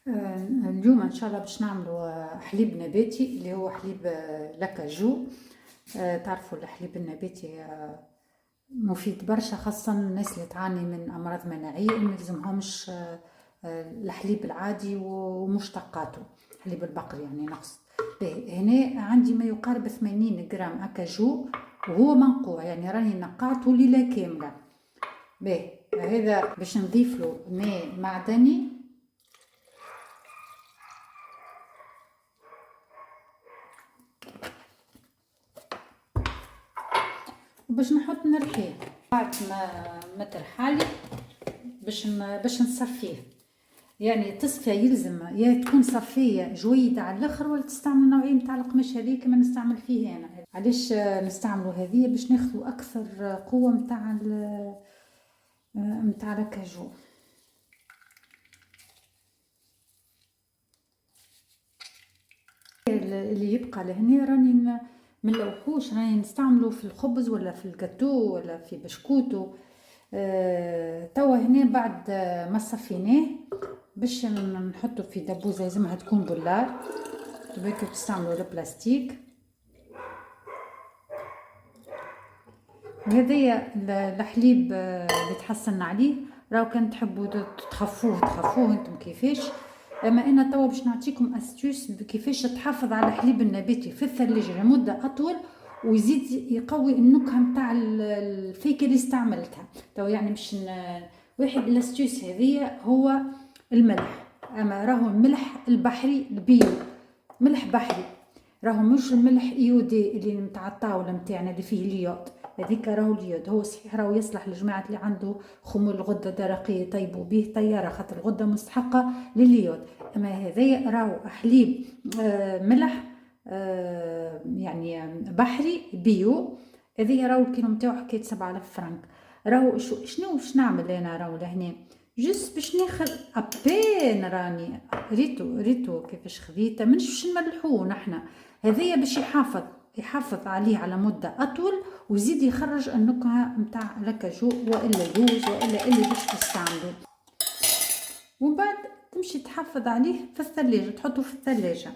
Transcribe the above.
اليوم ان شاء الله باش نعملوا حليب نباتي اللي هو حليب لاكاجو. تعرفوا الحليب النباتي مفيد برشا، خاصة الناس اللي تعاني من امراض مناعية ما يلزمهمش الحليب العادي ومشتقاته، حليب البقري يعني نقصد. هنا عندي ما يقارب 80 جرام اكاجو وهو منقوع، يعني راني نقعته ليلة كاملة. هذا باش نضيف له ماء معدني باش نحط نرحيه. بعد ما ترحالي باش نصفيه، يعني تصفيه يلزم يا تكون صفيه جويده على الاخر، ولا تستعمل نوعيه نتاع القماش هذيك كما نستعمل فيه انا. علاش نستعملوا هذه؟ باش ناخذوا اكثر قوه نتاع الكاجو. اللي يبقى لهنا راني من لوحوش، راني نستعملو في الخبز ولا في الجاتو ولا في بسكوتو. توا هنا بعد ما صفيناه باش نحطو في دبوزه، لازمها تكون بولار، تبقى تستعملوا البلاستيك. هذايا الحليب اللي تحصلنا عليه، راهو كان تحبوا تخفوه انتم كيفاش. اما انا توا باش نعطيكم استيوس كيفاش تحافظ على الحليب النباتي في الثلاجه لمده اطول، ويزيد يقوي النكهه نتاع الفيكه اللي استعملتها. توا يعني باش واحد الاستيوس هذيا هو الملح. اما راهو الملح البحري البيو، ملح بحري، راهو مش الملح ايودي اللي نتاع الطاوله نتاعنا اللي فيه اليود. هذيك راهو اليود، هو صحيح راهو يصلح لجماعه اللي عنده خمول الغده الدرقيه يطيبوا به طياره، خاطر الغده مستحقه لليود. اما هذايا راهو حليب ملح يعني بحري بيو. هذايا راهو الكيلو نتاعو حكايه 7000 فرنك. راهو شنو باش نعمل انا راهو لهنا؟ جست باش ناخذ ابين، راني ريتو كيفاش خذيته، منش باش نملحوه نحنا. هذايا باش يحافظ عليه على مده اطول، ويزيد يخرج النكهه نتاع الكاجو والا اللوز والا اللي باش تستعملوا. ومن بعد تمشي تحافظ عليه في الثلاجه، تحطه في الثلاجه.